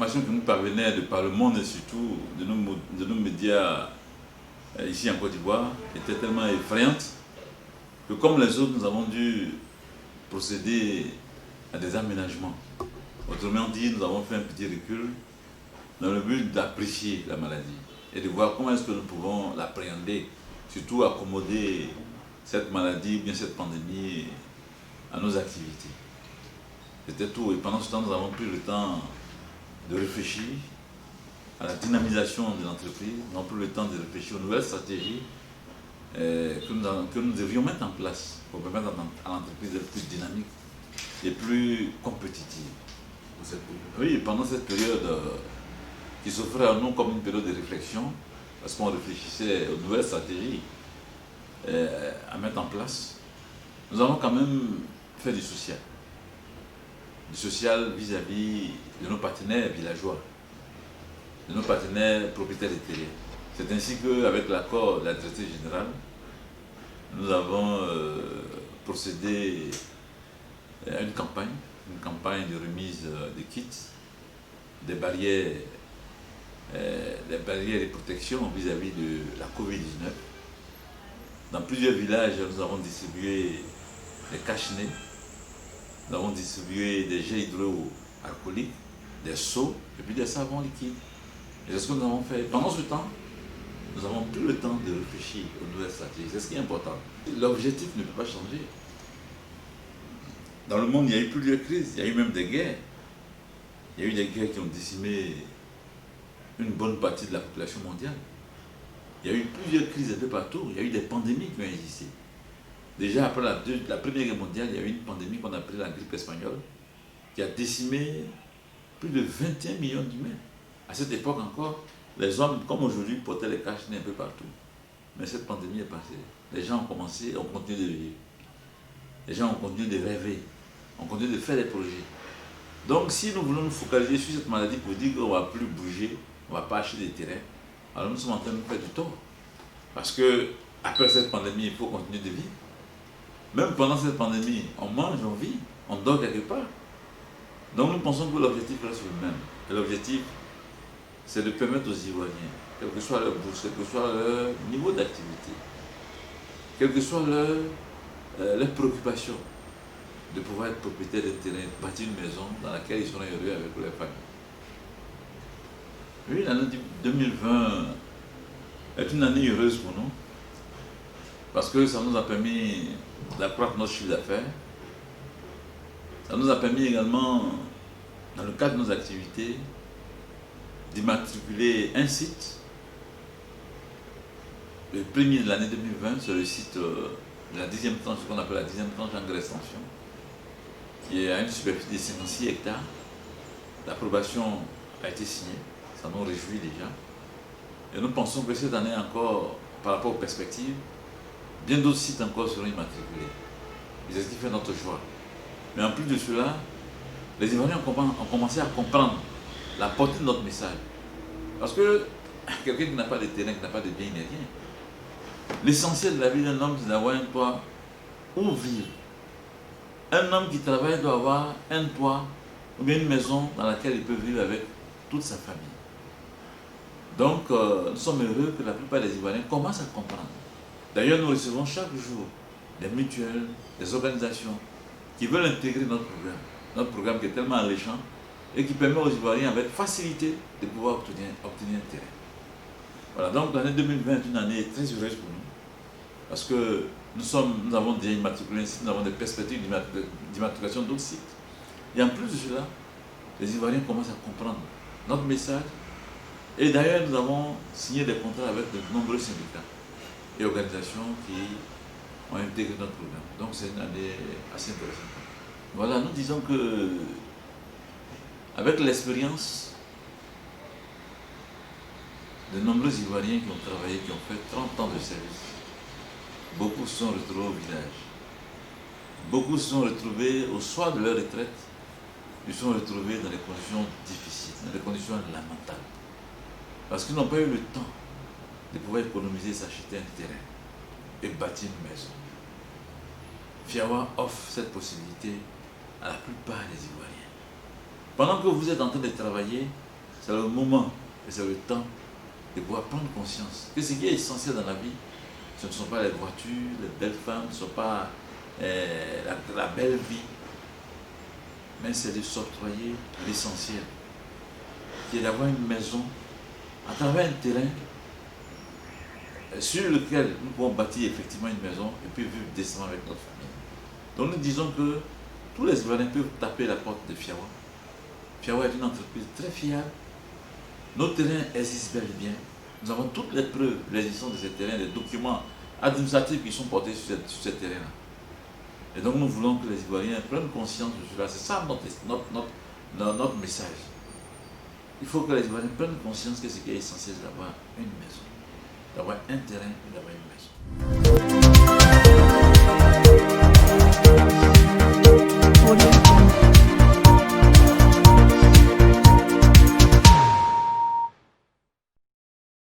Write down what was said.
informations qui nous parvenaient de par le monde et surtout de nos médias ici en Côte d'Ivoire étaient tellement effrayantes que comme les autres, nous avons dû procéder à des aménagements. Autrement dit, nous avons fait un petit recul dans le but d'apprécier la maladie et de voir comment est-ce que nous pouvons l'appréhender, surtout accommoder cette maladie ou bien cette pandémie à nos activités. C'était tout. Et pendant ce temps, nous avons pris le temps de réfléchir à la dynamisation de l'entreprise, nous avons pris le temps de réfléchir aux nouvelles stratégies que nous devions mettre en place pour permettre à l'entreprise d'être plus dynamique et plus compétitive. Oui, pendant cette période qui s'offrait à nous comme une période de réflexion, parce qu'on réfléchissait aux nouvelles stratégies à mettre en place, nous avons quand même fait du social. Du social vis-à-vis de nos partenaires villageois, de nos partenaires propriétaires des terriens. C'est ainsi qu'avec l'accord de la directrice générale, nous avons procédé à une campagne de remise de kits, des barrières de protection vis-à-vis de la Covid-19. Dans plusieurs villages, nous avons distribué des cache-nez, nous avons distribué des gels hydroalcooliques, des seaux et puis des savons liquides. Et c'est ce que nous avons fait. Pendant ce temps, nous avons pris le temps de réfléchir aux nouvelles stratégies. C'est ce qui est important. L'objectif ne peut pas changer. Dans le monde, il y a eu plusieurs crises, il y a eu même des guerres. Il y a eu des guerres qui ont décimé une bonne partie de la population mondiale. Il y a eu plusieurs crises un peu partout. Il y a eu des pandémies qui ont existé. Déjà, après la Première Guerre mondiale, il y a eu une pandémie qu'on appelait la grippe espagnole, qui a décimé plus de 21 millions d'humains. À cette époque encore, les hommes, comme aujourd'hui, portaient les cache-nez un peu partout. Mais cette pandémie est passée. Les gens ont commencé, ont continué de vivre. Les gens ont continué de rêver, ont continué de faire des projets. Donc, si nous voulons nous focaliser sur cette maladie pour dire qu'on ne va plus bouger, on ne va pas acheter des terrains, alors nous sommes en train de nous faire du tort. Parce que après cette pandémie, il faut continuer de vivre. Même pendant cette pandémie, on mange, on vit, on dort quelque part. Donc nous pensons que l'objectif reste le même. Et l'objectif, c'est de permettre aux Ivoiriens, quelle que soit leur bourse, quel que soit leur niveau d'activité, quelle que soit leur préoccupation, de pouvoir être propriétaire d'un terrain, de bâtir une maison dans laquelle ils seront heureux avec leur famille. Oui, l'année 2020 est une année heureuse pour nous, parce que ça nous a permis d'accroître notre chiffre d'affaires. Ça nous a permis également, dans le cadre de nos activités, d'immatriculer un site. Le premier de l'année 2020, c'est le site de la 10e tranche, ce qu'on appelle la 10e tranche en grande extension, qui est à une superficie de 56 hectares. L'approbation a été signée, ça nous réjouit déjà. Et nous pensons que cette année encore, par rapport aux perspectives, bien d'autres sites encore seront immatriculés. C'est ce qui fait notre joie. Mais en plus de cela, les Ivoiriens ont commencé à comprendre la portée de notre message. Parce que quelqu'un qui n'a pas de terrain, qui n'a pas de bien, il n'est rien. L'essentiel de la vie d'un homme, c'est d'avoir un toit où vivre. Un homme qui travaille doit avoir un toit ou bien une maison dans laquelle il peut vivre avec toute sa famille. Donc, nous sommes heureux que la plupart des Ivoiriens commencent à comprendre. D'ailleurs, nous recevons chaque jour des mutuelles, des organisations qui veulent intégrer notre programme qui est tellement alléchant et qui permet aux Ivoiriens avec facilité de pouvoir obtenir un terrain. Voilà, donc l'année 2020 est une année très heureuse pour nous parce que nous avons déjà immatriculé un site, nous avons des perspectives d'immatriculation d'autres sites. Et en plus de cela, les Ivoiriens commencent à comprendre notre message et d'ailleurs nous avons signé des contrats avec de nombreux syndicats et organisations qui ont intégré notre programme. Donc c'est une année assez intéressante. Voilà, nous disons que avec l'expérience de nombreux Ivoiriens qui ont travaillé, qui ont fait 30 ans de service, beaucoup se sont retrouvés au village. Beaucoup se sont retrouvés au soir de leur retraite, ils se sont retrouvés dans des conditions difficiles, dans des conditions lamentables. Parce qu'ils n'ont pas eu le temps de pouvoir économiser, s'acheter un terrain et bâtir une maison. Fiawa offre cette possibilité à la plupart des Ivoiriens. Pendant que vous êtes en train de travailler, c'est le moment et c'est le temps de pouvoir prendre conscience que ce qui est essentiel dans la vie, ce ne sont pas les voitures, les belles femmes, ce ne sont pas la belle vie, mais c'est de s'octroyer l'essentiel, qui est d'avoir une maison à travers un terrain sur lequel nous pouvons bâtir effectivement une maison et puis vivre décemment avec notre famille. Donc nous disons que tous les Ivoiriens peuvent taper la porte de Fiawa. Fiawa est une entreprise très fiable. Nos terrains existent bel et bien. Nous avons toutes les preuves de l'existence de ces terrains, les documents administratifs qui sont portés sur ces terrains-là. Et donc nous voulons que les Ivoiriens prennent conscience de cela. C'est ça notre message. Il faut que les Ivoiriens prennent conscience que ce qui est essentiel, c'est d'avoir une maison, d'avoir un terrain et d'avoir une maison.